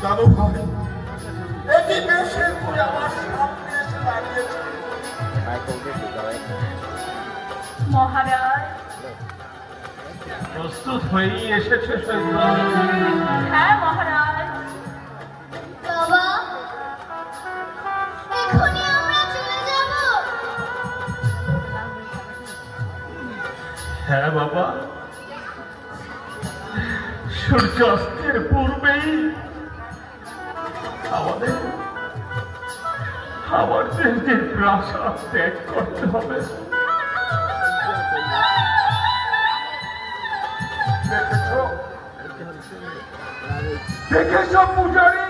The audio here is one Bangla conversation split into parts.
দাদু ভাই এটি বেশের করে আমার সামনে এসে দাঁড়িয়েছে। মহারাজ প্রস্তুত হয়েই এসেছে হ্যাঁ মহারাজ। বাবা এখনই আমরা চলে যাব। হ্যাঁ বাবা, সূর্যাস্তের পূর্বেই আমাদের যে প্রাসাদ ত্যাগ করতে হবে। দেখেছ পূজারী,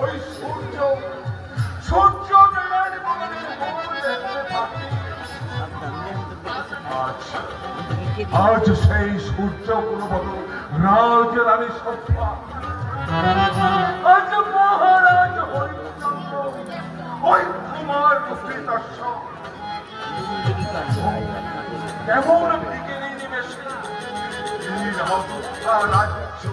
ওই সূর্য জয়ের বদলে দেখতে পাচ্ছি। আজ সেই সূর্য কোনো মতো রাজরানী সভা, আজ মহারাজ হরিশ্চন্দ্র, ওই কুমার মুক্তিদর্শ কেমন বিকেলি নিমেষে রাজ্য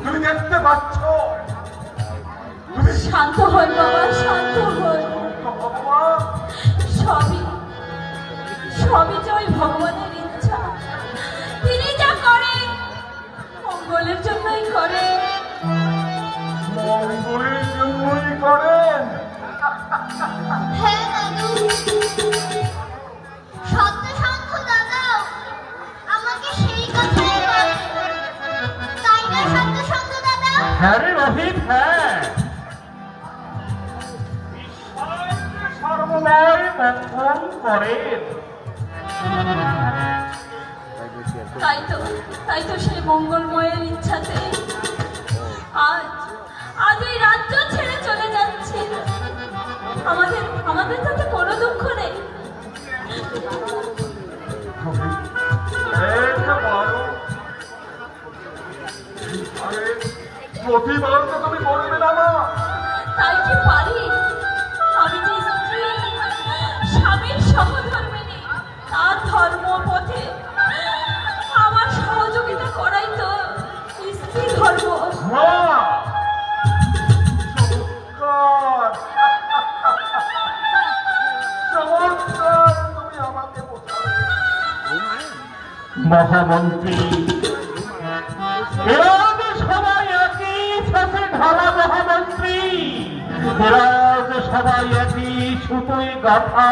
তুমি দেখতে পাচ্ছ। শান্ত হন বাবা, শান্ত হন। সবই যে ওই ভগবানের ইচ্ছা। তিনি যা করেন মঙ্গলের জন্যই করেন। মঙ্গলের জন্যই করেন। হ্যাঁ দাদু, সত্য শান্ত দাদা আমাকে সেই কথাই বলে, তাই না সত্য শান্ত দাদা? হ্যাঁ রে রোহিত, হ্যাঁ। সর্বময় মঙ্গল করেন। তাই তো সেই মঙ্গলময়ের ইচ্ছাতে আজ এই রাজ্য ছেড়ে চলে যাচ্ছে। আমাদের তাতে কোনো দুঃখ নেই। প্রতিবার তো তুমি বলবে না মা। তাই কি পারি? আমি যে স্ত্রী, স্বামীর সহধর্মিণী, তার ধর্ম পথে আমার সহযোগিতা করাই তো স্ত্রী ধর্ম। মহামন্ত্রী সবাই একই সাথে ঢালা। মহামন্ত্রী সবাই একই সুতোয় গাথা।